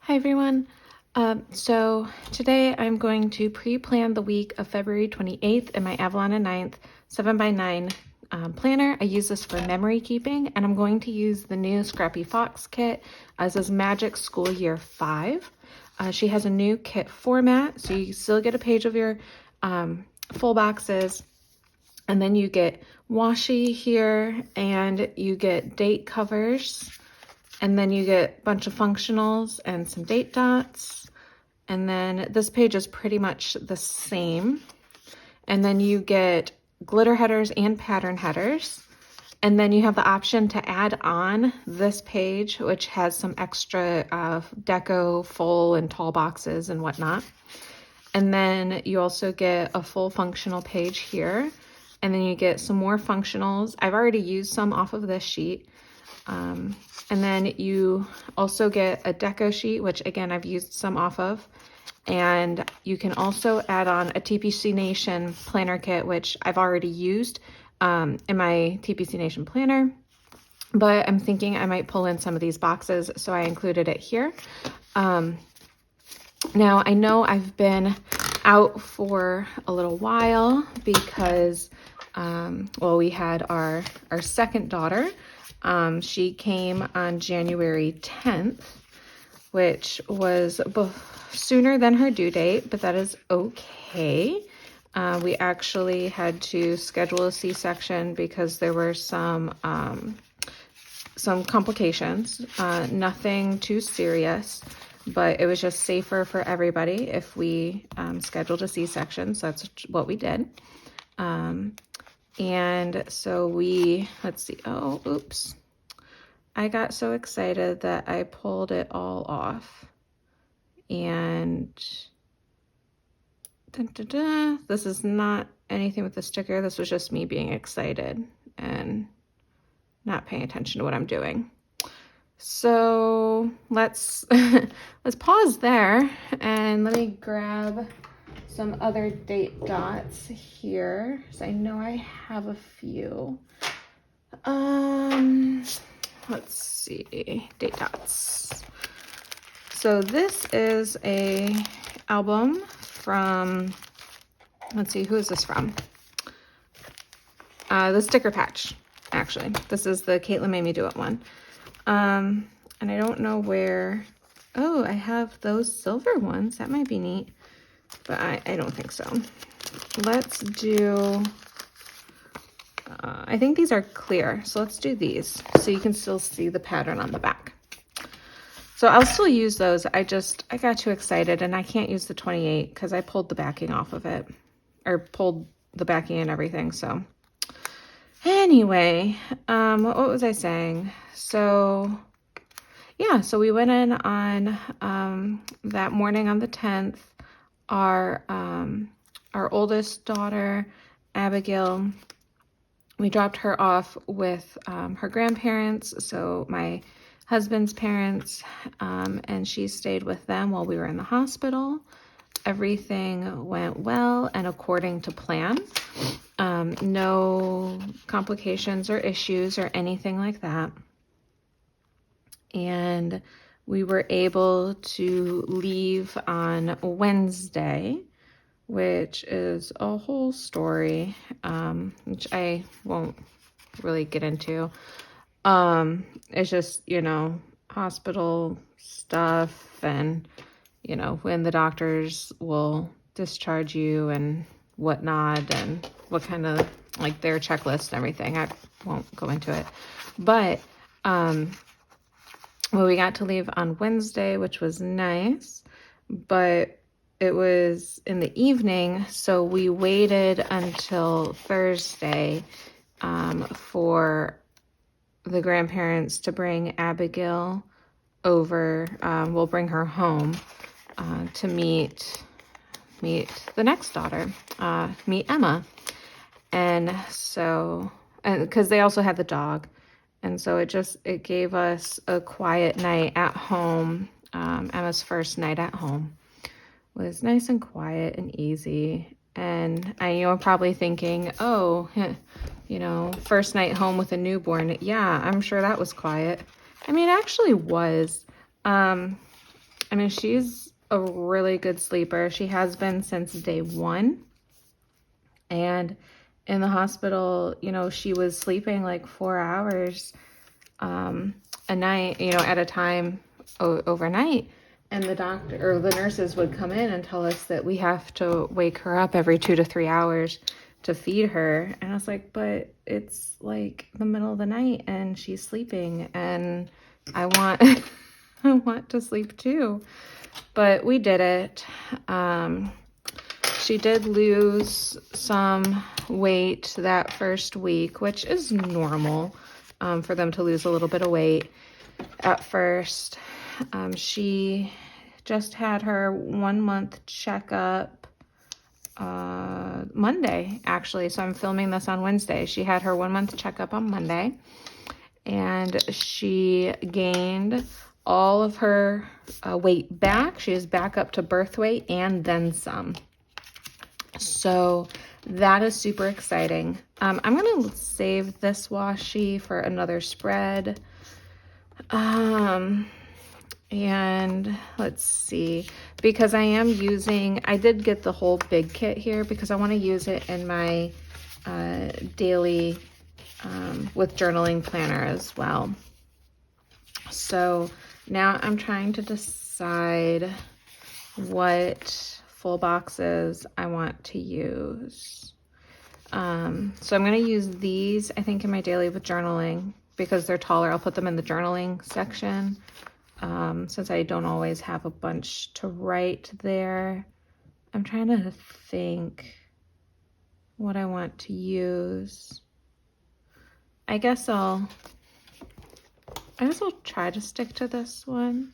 Hi everyone. So today I'm going to pre-plan the week of February 28th in my Avalon Ninth 7x9 planner. I use this for memory keeping, and I'm going to use the new Scrappy Fox kit. This is Magic School Year 5. She has a new kit format, so you still get a page of your full boxes, and then you get washi here, and you get date covers. And then you get a bunch of functionals and some date dots. And then this page is pretty much the same. And then you get glitter headers and pattern headers. And then you have the option to add on this page, which has some extra deco, full and tall boxes and whatnot. And then you also get a full functional page here. And then you get some more functionals. I've already used some off of this sheet. And then you also get a deco sheet, which again, I've used some off of. And you can also add on a TPC Nation planner kit, which I've already used in my TPC Nation planner. But I'm thinking I might pull in some of these boxes, so I included it here. Now, I know I've been out for a little while because, well, we had our second daughter. She came on January 10th, which was sooner than her due date, but that is okay. We actually had to schedule a C-section because there were some complications, nothing too serious, but it was just safer for everybody if we scheduled a C-section, so that's what we did. And so let's see, oh, oops. I got so excited that I pulled it all off. And this is not anything with the sticker. This was just me being excited and not paying attention to what I'm doing. So let's pause there and let me grab some other date dots here. So I know I have a few. Let's see, date dots. So this is a album from, let's see, who is this from? The Sticker Patch, actually. This is the Caitlin Made Me Do It one. And I don't know where, oh, I have those silver ones. That might be neat. But I don't think so. Let's do, I think these are clear. So let's do these so you can still see the pattern on the back. So I'll still use those. I got too excited and I can't use the 28 because I pulled the backing off of it, or pulled the backing and everything. So anyway, what was I saying? So yeah, so we went in on that morning on the 10th. Our oldest daughter, Abigail, we dropped her off with her grandparents, so my husband's parents, and she stayed with them while we were in the hospital. Everything went well and according to plan. No complications or issues or anything like that. And we were able to leave on Wednesday, which is a whole story, which I won't really get into. It's just, you know, hospital stuff and, you know, when the doctors will discharge you and whatnot and what kind of, like, their checklist and everything. I won't go into it. But, well, we got to leave on Wednesday, which was nice, but it was in the evening, so we waited until Thursday for the grandparents to bring Abigail over. We'll bring her home to meet the next daughter, meet Emma. And so, and because they also had the dog. And so it gave us a quiet night at home. Emma's first night at home was nice and quiet and easy. And you're probably thinking, oh, you know, first night home with a newborn. Yeah, I'm sure that was quiet. I mean, it actually was. I mean, she's a really good sleeper. She has been since day one. And in the hospital, you know, she was sleeping like 4 hours a night, you know, at a time overnight. And the doctor or the nurses would come in and tell us that we have to wake her up every 2 to 3 hours to feed her. And I was like, but it's like the middle of the night and she's sleeping and I want I want to sleep too. But we did it. She did lose some weight that first week, which is normal for them to lose a little bit of weight at first. She just had her 1 month checkup Monday, actually. So I'm filming this on Wednesday. She had her 1 month checkup on Monday, and she gained all of her weight back. She is back up to birth weight and then some. So that is super exciting. I'm going to save this washi for another spread. And let's see, because I did get the whole big kit here because I want to use it in my daily with journaling planner as well. So now I'm trying to decide what full boxes I want to use. So I'm going to use these, I think, in my daily with journaling because they're taller. I'll put them in the journaling section since I don't always have a bunch to write there. I'm trying to think what I want to use. I guess I'll try to stick to this one.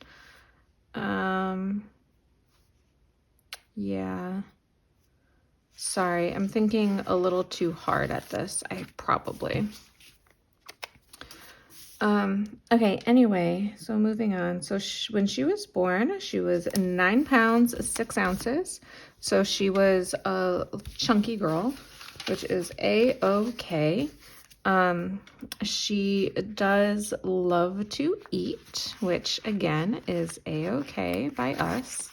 Yeah. Sorry, I'm thinking a little too hard at this. Okay, anyway, so moving on. So when she was born, she was 9 pounds, 6 ounces. So she was a chunky girl, which is A-okay. She does love to eat, which again is A-okay by us.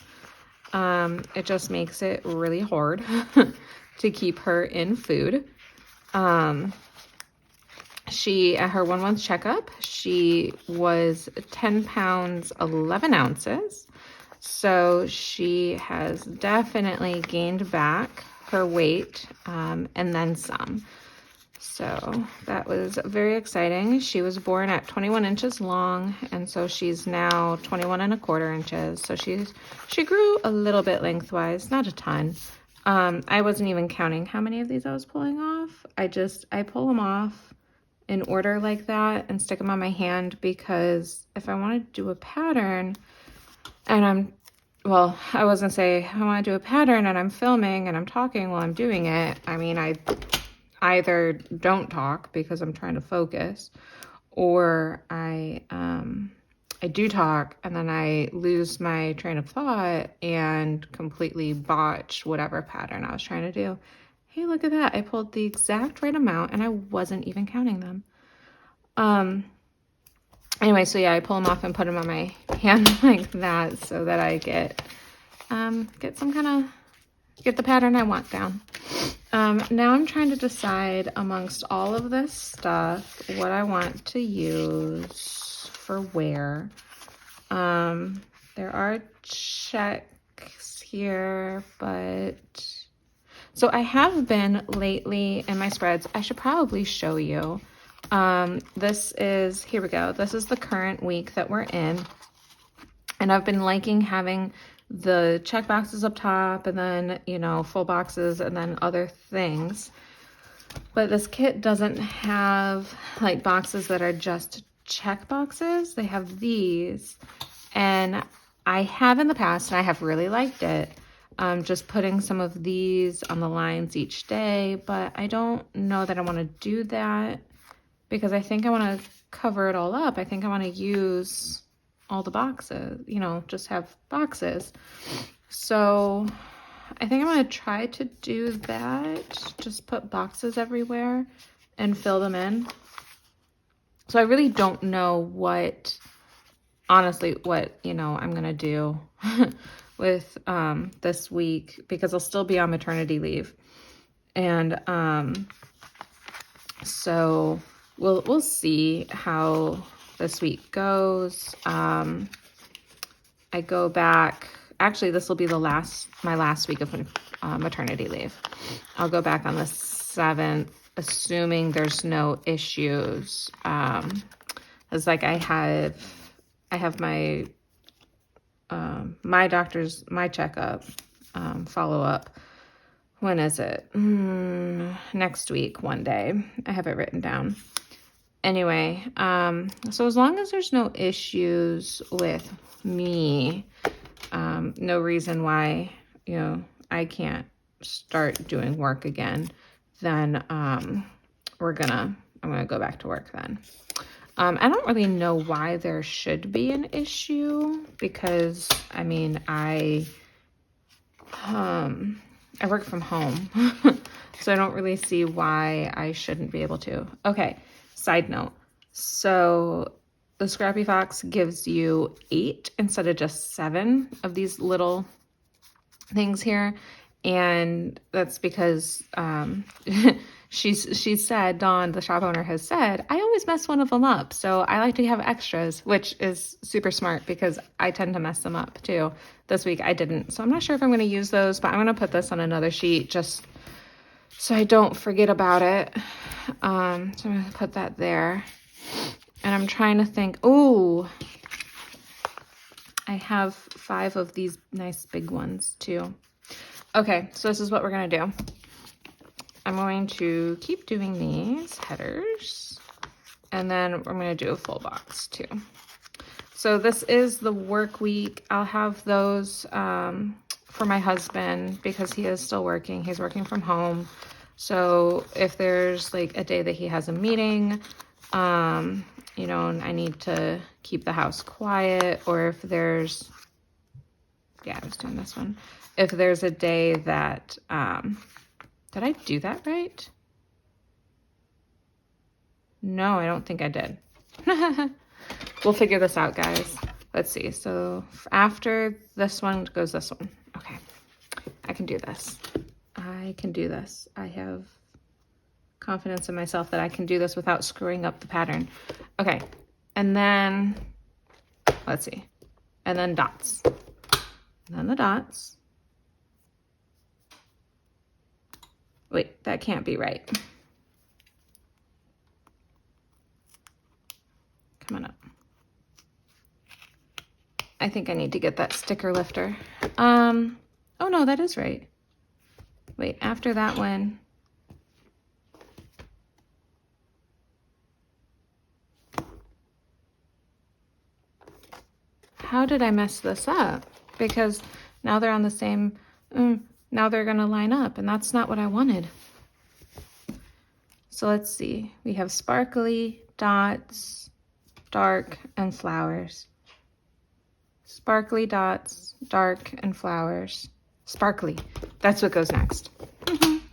It just makes it really hard to keep her in food. She, at her 1 month checkup, she was 10 pounds, 11 ounces. So she has definitely gained back her weight, and then some. So that was very exciting. She was born at 21 inches long, and so she's now 21 1/4 inches. So she grew a little bit lengthwise, not a ton. I wasn't even counting how many of these I was pulling off. I pull them off in order like that and stick them on my hand because if I want to do a pattern and I was gonna say I want to do a pattern and I'm filming and I'm talking while I'm doing it. I mean, I either don't talk because I'm trying to focus, or I do talk and then I lose my train of thought and completely botch whatever pattern I was trying to do. Hey, look at that. I pulled the exact right amount and I wasn't even counting them. Anyway, so yeah, I pull them off and put them on my hand like that so that I get the pattern I want down. Now I'm trying to decide amongst all of this stuff what I want to use for where. There are checks here, but so I have been lately in my spreads. I should probably show you. Here we go. This is the current week that we're in. And I've been liking having the check boxes up top and then, you know, full boxes and then other things. But this kit doesn't have like boxes that are just check boxes. They have these. And I have in the past, and I have really liked it, just putting some of these on the lines each day. But I don't know that I want to do that because I think I want to cover it all up. I think I want to use all the boxes, you know, just have boxes. So I think I'm going to try to do that. Just put boxes everywhere and fill them in. So I really don't know what honestly what, I'm going to do with this week, because I'll still be on maternity leave. And so we'll see how this week goes. I go back, actually this will be my last week of maternity leave. I'll go back on the 7th, assuming there's no issues. It's like I have my my checkup, follow up. When is it? Next week, one day. I have it written down. Anyway, so as long as there's no issues with me, no reason why, I can't start doing work again, then I'm gonna go back to work then. I don't really know why there should be an issue, because I work from home, so I don't really see why I shouldn't be able to. Okay, side note. So the Scrappy Fox gives you 8 instead of just 7 of these little things here. And that's because she said, Dawn, the shop owner, has said, I always mess one of them up. So I like to have extras, which is super smart because I tend to mess them up too. This week I didn't. So I'm not sure if I'm going to use those, but I'm going to put this on another sheet just so I don't forget about it. So I'm going to put that there. And I'm trying to think, oh, I have 5 of these nice big ones too. Okay, so this is what we're going to do. I'm going to keep doing these headers, and then we're going to do a full box too. So this is the work week. I'll have those for my husband because he is still working. He's working from home. So if there's like a day that he has a meeting, and I need to keep the house quiet, or if there's, I was doing this one. If there's a day that, did I do that right? No, I don't think I did. We'll figure this out, guys. Let's see. So after this one goes this one. Okay. I can do this. I can do this. I have confidence in myself that I can do this without screwing up the pattern. Okay. And then, let's see. And then dots. And then the dots. Wait, that can't be right. Come on up. I think I need to get that sticker lifter. Oh no, that is right. Wait, after that one. How did I mess this up? Because now they're on the same, now they're gonna line up, and that's not what I wanted. So let's see, we have sparkly, dots, dark, and flowers. Sparkly, dots, dark, and flowers. Sparkly, that's what goes next.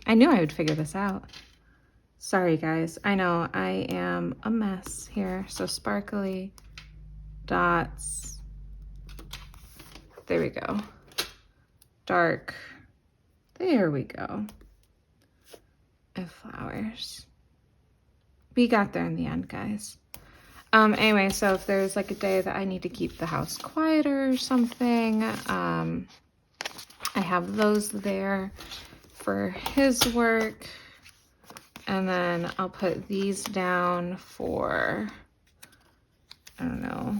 I knew I would figure this out. Sorry guys, I know I am a mess here. So sparkly, dots, there we go. Dark, there we go. And flowers. We got there in the end, guys. Anyway, so if there's like a day that I need to keep the house quieter or something, I have those there for his work. And then I'll put these down for, I don't know,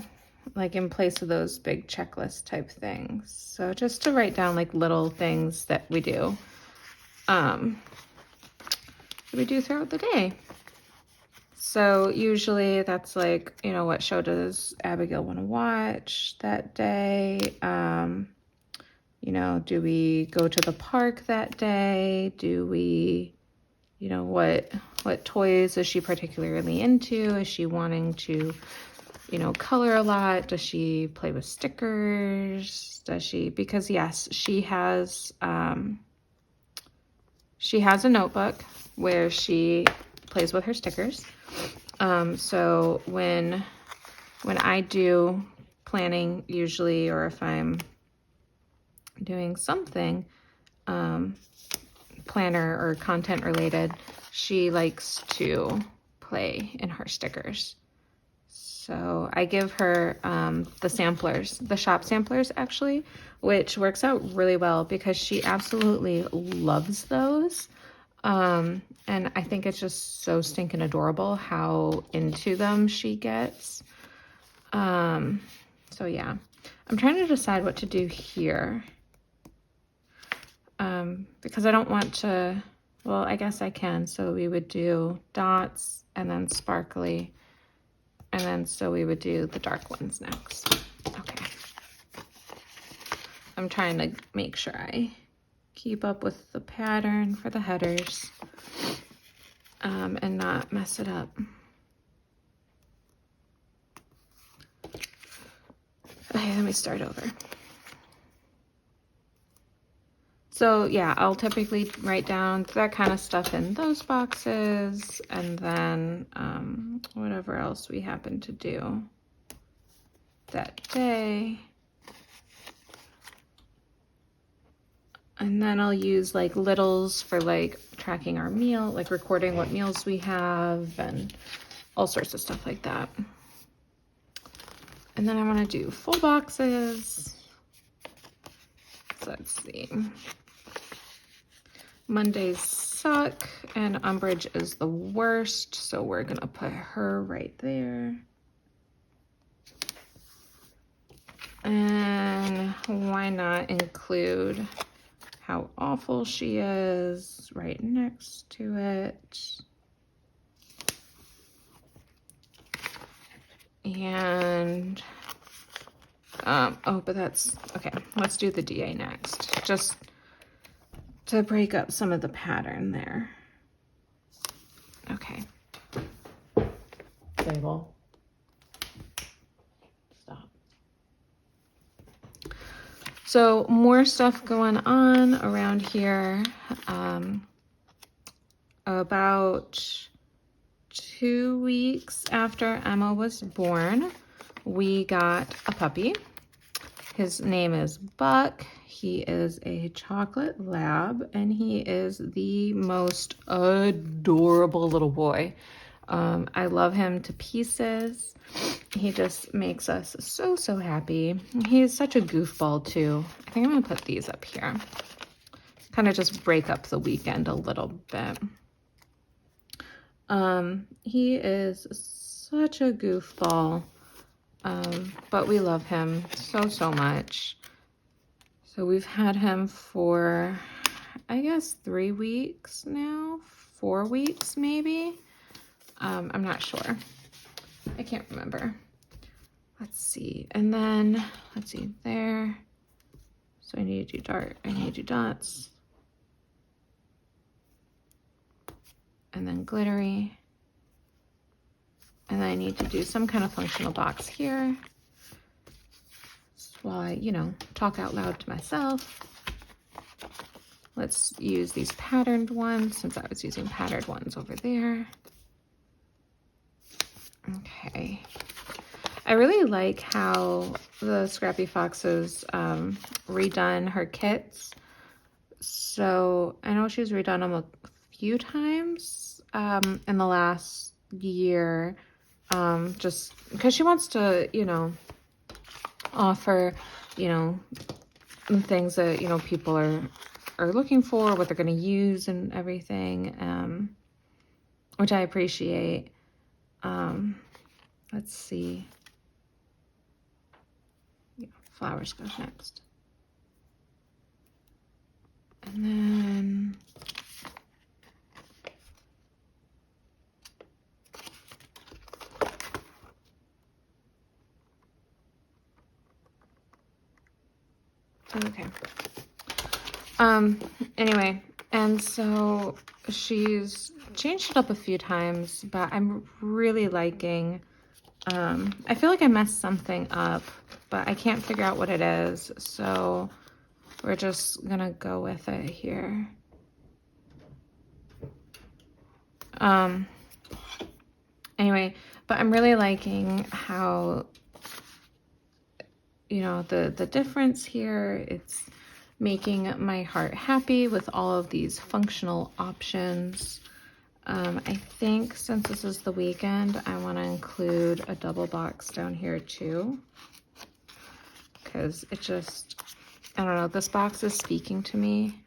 like in place of those big checklist type things. So just to write down like little things that we do, throughout the day. So usually that's like, what show does Abigail want to watch that day? Do we go to the park that day? Do we, what toys is she particularly into? Is she wanting to, color a lot? Does she play with stickers? Because yes, she has a notebook where she plays with her stickers. So when I do planning usually, or if I'm doing something planner or content related, she likes to play in her stickers. So I give her the samplers, the shop samplers actually, which works out really well because she absolutely loves those. And I think it's just so stinking adorable how into them she gets. So yeah, I'm trying to decide what to do here. Because I don't want to, well, I guess I can. So we would do dots and then sparkly. And then so we would do the dark ones next. Okay. I'm trying to make sure I keep up with the pattern for the headers and not mess it up. Okay, let me start over. So yeah, I'll typically write down that kind of stuff in those boxes, and then whatever else we happen to do that day. And then I'll use like littles for like tracking our meal, like recording what meals we have and all sorts of stuff like that. And then I want to do full boxes. So let's see. Mondays suck and Umbridge is the worst, so we're gonna put her right there. And why not include how awful she is right next to it. And oh, but that's okay. Let's do the DA next, just to break up some of the pattern there. Okay. Table. Stop. So more stuff going on around here. About 2 weeks after Emma was born, we got a puppy. His name is Buck. He is a chocolate lab, and he is the most adorable little boy. I love him to pieces. He just makes us so, so happy. He's such a goofball too. I think I'm gonna put these up here. Kind of just break up the weekend a little bit. He is such a goofball, but we love him so, so much. So we've had him for, I guess, 3 weeks now, 4 weeks maybe. I'm not sure. I can't remember. Let's see. And then, let's see, there. So I need to do I need to do dots. And then glittery. And then I need to do some kind of functional box here. While I, you know, talk out loud to myself. Let's use these patterned ones since I was using patterned ones over there. Okay. I really like how the Scrappy Foxes redone her kits. So I know she's redone them a few times in the last year, just because she wants to, you know, offer, you know, things that, you know, people are looking for, what they're going to use and everything, which I appreciate. Let's see. Yeah, flowers goes next. And then okay. Anyway, and so she's changed it up a few times, but I'm really liking, I feel like I messed something up, but I can't figure out what it is, so we're just gonna go with it here. Anyway, but I'm really liking how you know, the difference here. It's making my heart happy with all of these functional options. I think since this is the weekend, I want to include a double box down here too, because it just, I don't know, this box is speaking to me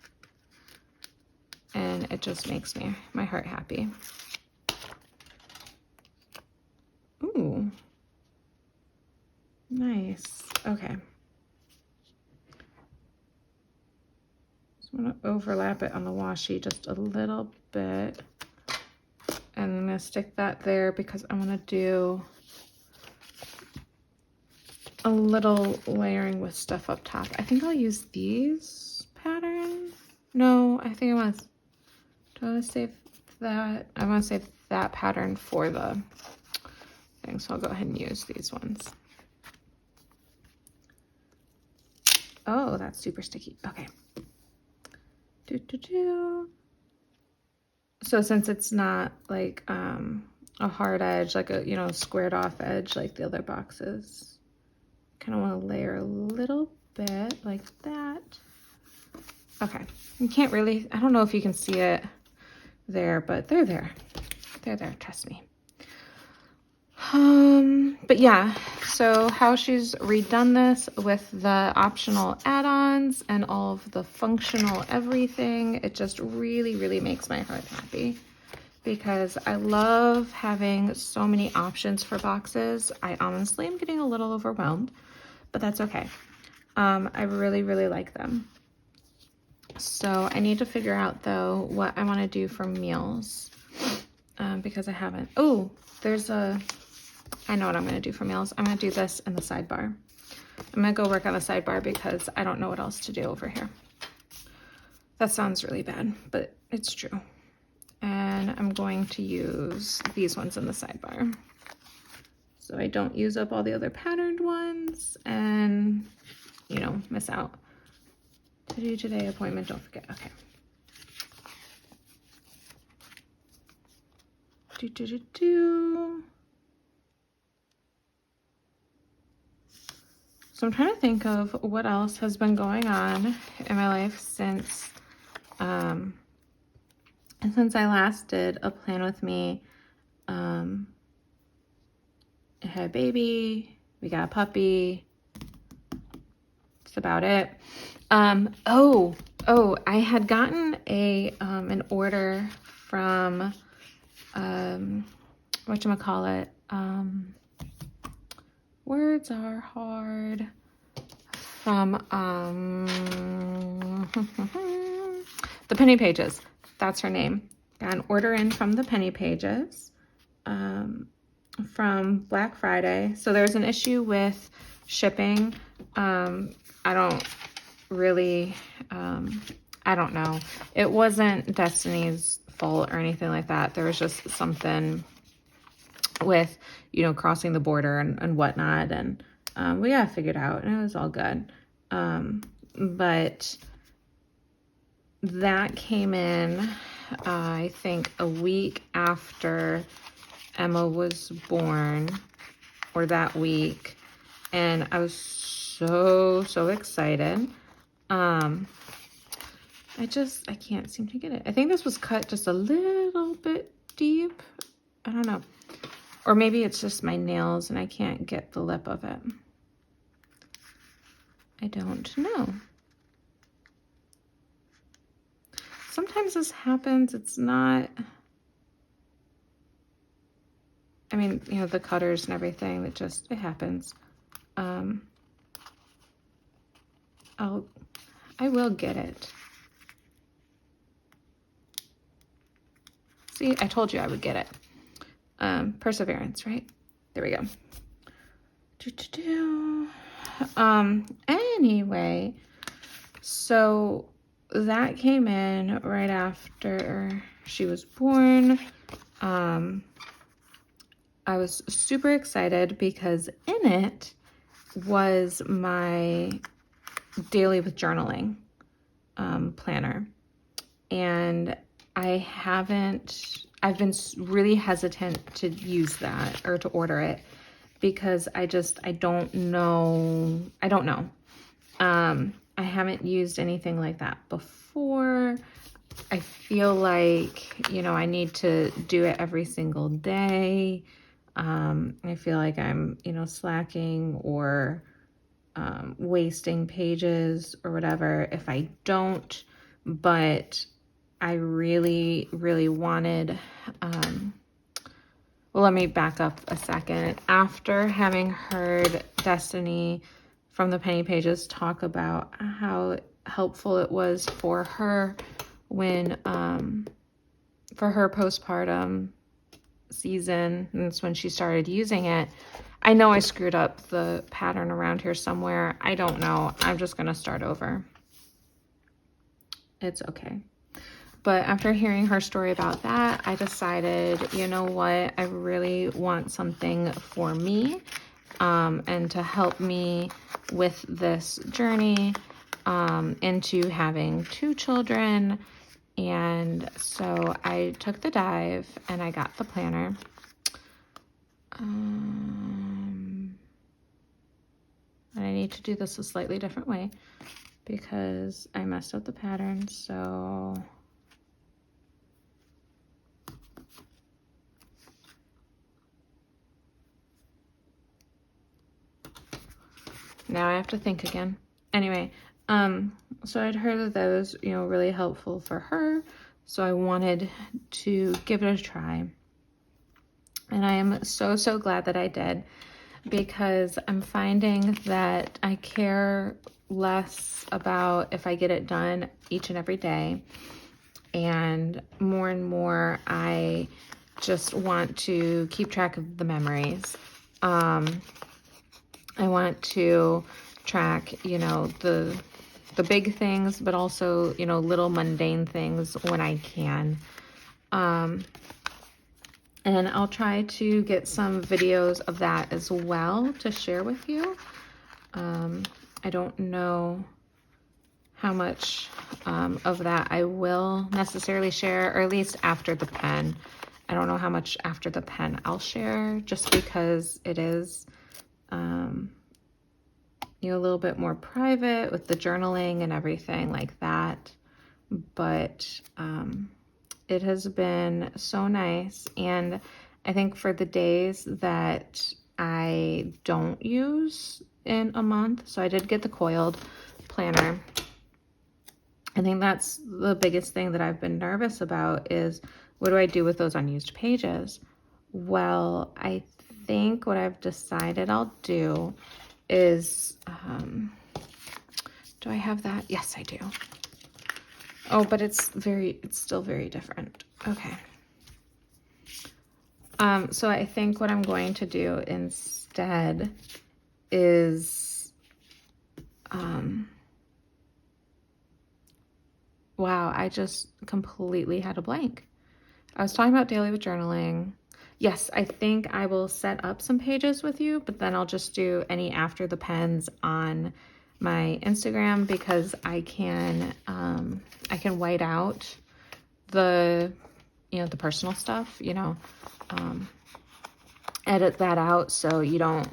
and it just makes my heart happy. Ooh, nice. Okay. I'm going to overlap it on the washi just a little bit. And I'm going to stick that there because I want to do a little layering with stuff up top. I think I'll use these patterns. No, I think I want to, do I want to save that? I want to save that pattern for the thing. So I'll go ahead and use these ones. Oh, that's super sticky. Okay. So since it's not like a hard edge, like a, you know, squared off edge like the other boxes, kind of want to layer a little bit like that. Okay, you can't really, I don't know if you can see it there, but they're there. They're there, trust me. But yeah, so how she's redone this with the optional add-ons and all of the functional everything, it just really, really makes my heart happy because I love having so many options for boxes. I honestly am getting a little overwhelmed, but that's okay. I really, really like them. So I need to figure out though what I want to do for meals because I haven't. Oh, there's a, I know what I'm going to do for meals. I'm going to do this in the sidebar. I'm going to go work on the sidebar because I don't know what else to do over here. That sounds really bad, but it's true. And I'm going to use these ones in the sidebar, so I don't use up all the other patterned ones and, you know, miss out. To do today appointment, don't forget. Okay. So I'm trying to think of what else has been going on in my life since I last did a plan with me. I had a baby, we got a puppy. That's about it. I had gotten an order from whatchamacallit, words are hard, from the Penny Pages. That's her name. Got an order in from the Penny Pages from Black Friday. So there's an issue with shipping. I don't really, I don't know. It wasn't Destiny's fault or anything like that. There was just something with, you know, crossing the border and whatnot. And we got it figured out and it was all good. But that came in, I think, a week after Emma was born, or that week. And I was so excited. I can't seem to get it. I think this was cut just a little bit deep. I don't know. Or maybe it's just my nails and I can't get the lip of it. I don't know. Sometimes this happens. It's not, I mean, you know, the cutters and everything, it happens. I will get it. See, I told you I would get it. Perseverance, right? There we go. Anyway, so that came in right after she was born. I was super excited because in it was my daily with journaling planner. And I've been really hesitant to use that or to order it because I don't know. I haven't used anything like that before. I feel like, you know, I need to do it every single day. I feel like I'm, you know, slacking or wasting pages or whatever if I don't, but I really, really wanted, well, let me back up a second. After having heard Destiny from the Penny Pages talk about how helpful it was for her when, for her postpartum season, and that's when she started using it. I know I screwed up the pattern around here somewhere. I don't know. I'm just going to start over. It's okay. But after hearing her story about that, I decided, you know what, I really want something for me, and to help me with this journey into having 2 children. And so I took the dive and I got the planner. And I need to do this a slightly different way because I messed up the pattern. So now I have to think again. Anyway, so I'd heard of those, you know, really helpful for her. So I wanted to give it a try. And I am so, so glad that I did, because I'm finding that I care less about if I get it done each and every day. And more, I just want to keep track of the memories. I want to track, you know, the big things, but also, you know, little mundane things when I can. And I'll try to get some videos of that as well to share with you. I don't know how much of that I will necessarily share, or at least after the pen. I don't know how much after the pen I'll share, just because it is, you know, a little bit more private with the journaling and everything like that. But it has been so nice. And I think for the days that I don't use in a month, so I did get the coiled planner. I think that's the biggest thing that I've been nervous about is, what do I do with those unused pages? Well, I think what I've decided I'll do is, do I have that? Yes, I do. Oh, but it's still very different. Okay. So I think what I'm going to do instead is, wow, I just completely had a blank. I was talking about daily with journaling. Yes, I think I will set up some pages with you, but then I'll just do any after the pens on my Instagram, because I can white out the, you know, the personal stuff, you know, edit that out so you don't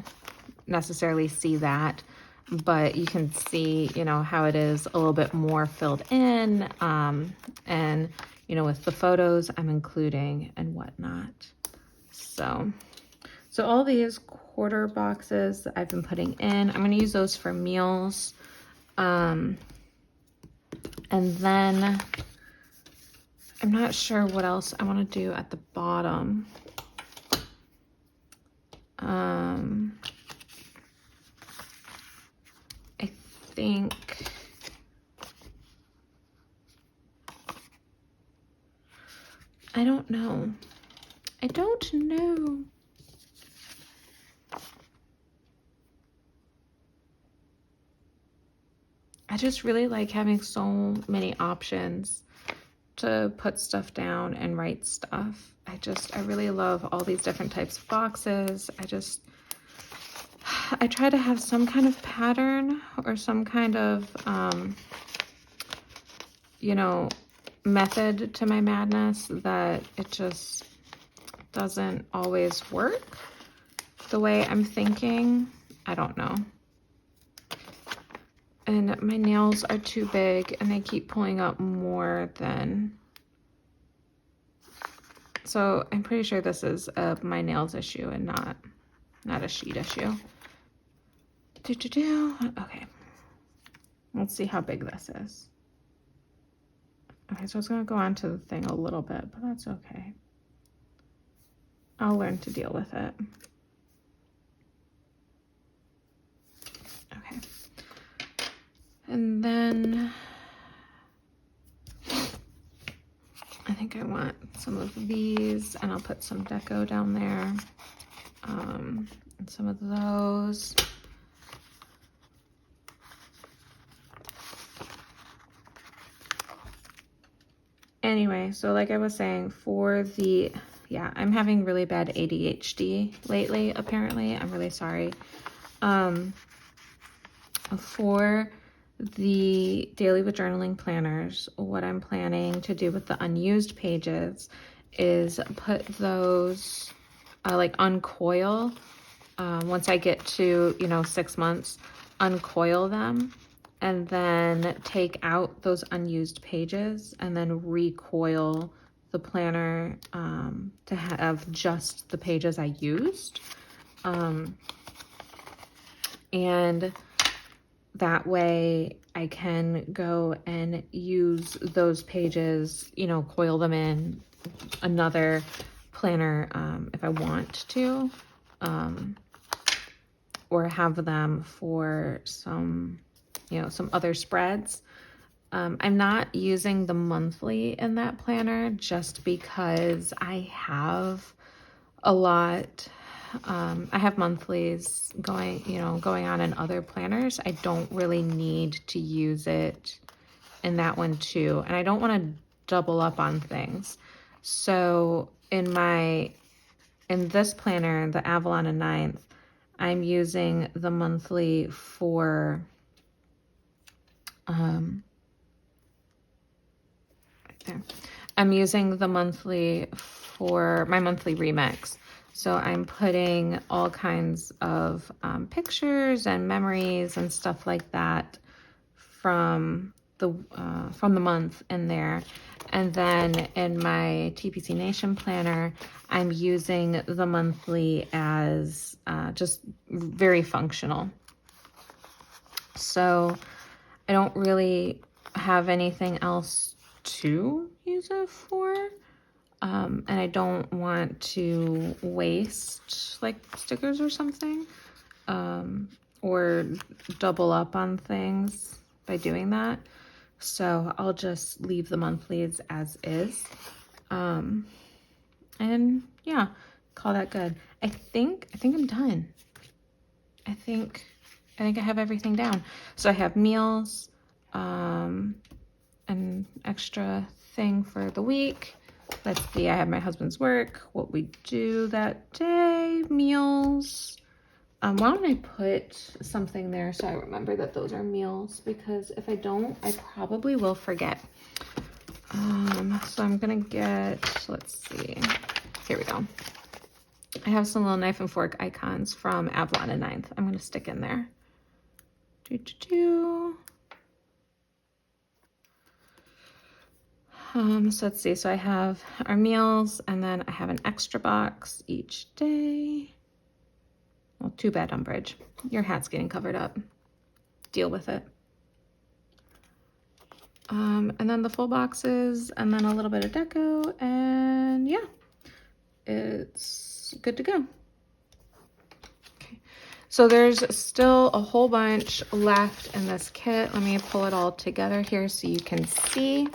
necessarily see that, but you can see, you know, how it is a little bit more filled in, and, you know, with the photos I'm including and whatnot. So all these quarter boxes I've been putting in, I'm going to use those for meals. And then I'm not sure what else I want to do at the bottom. I think I don't know. I just really like having so many options to put stuff down and write stuff. I really love all these different types of boxes. I try to have some kind of pattern or some kind of, you know, method to my madness, that it just doesn't always work. the way I'm thinking. I don't know. And my nails are too big and they keep pulling up more than... So I'm pretty sure this is a my nails issue and not a sheet issue. Okay. Let's see how big this is. Okay, so it's going to go onto the thing a little bit, but that's okay. I'll learn to deal with it. Okay. And then I think I want some of these, and I'll put some deco down there. And some of those. Anyway, so like I was saying, for the, yeah, I'm having really bad ADHD lately, apparently. I'm really sorry. For the Daily with Journaling planners, what I'm planning to do with the unused pages is put those, like uncoil, once I get to, 6 months, uncoil them, and then take out those unused pages and then recoil the planner to have just the pages I used. And that way I can go and use those pages, coil them in another planner if I want to, or have them for some other spreads. I'm not using the monthly in that planner just because I have a lot. I have monthlies going on in other planners. I don't really need to use it in that one too. And I don't want to double up on things. So in this planner, the Avalon Ninth, I'm using the monthly for, I'm using the monthly for my monthly remix. So I'm putting all kinds of pictures and memories and stuff like that from the month in there. And then in my TPC Nation planner, I'm using the monthly as just very functional. So I don't really have anything else to use it for. And I don't want to waste like stickers or something, or double up on things by doing that. So I'll just leave the monthlies as is. And yeah, call that good. I think I'm done. I think I have everything down. So I have meals, an extra thing for the week. Let's see, I have my husband's work, what we do that day, meals. Why don't I put something there so I remember that those are meals, because if I don't, I probably will forget. So I'm gonna get, let's see, here we go. I have some little knife and fork icons from Avalon Ninth. I'm gonna stick in there. So let's see, so I have our meals, and then I have an extra box each day. Well, too bad, Umbridge. Your hat's getting covered up. Deal with it. And then the full boxes, and then a little bit of deco, and yeah, it's good to go. Okay, so there's still a whole bunch left in this kit. Let me pull it all together here so you can see.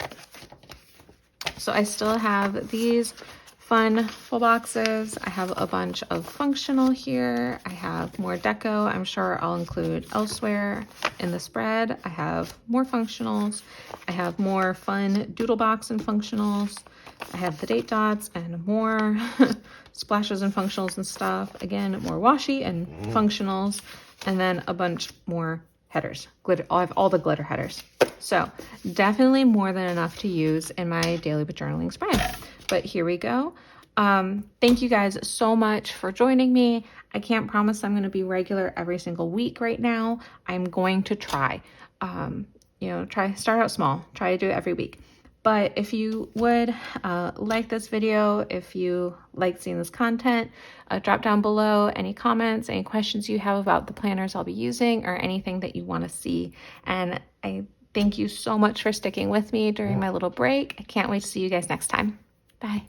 So I still have these fun full boxes. I have a bunch of functional here. I have more deco. I'm sure I'll include elsewhere in the spread. I have more functionals. I have more fun doodle box and functionals. I have the date dots and more splashes and functionals and stuff. Again, more washi and functionals, and then a bunch more headers. Glitter. I have all the glitter headers. So definitely more than enough to use in my Daily with Journaling spread. But here we go. Thank you guys so much for joining me. I can't promise I'm going to be regular every single week right now. I'm going to try. Start out small, try to do it every week. But if you would like this video, if you like seeing this content, drop down below any comments, any questions you have about the planners I'll be using, or anything that you want to see. And I thank you so much for sticking with me during my little break. I can't wait to see you guys next time. Bye.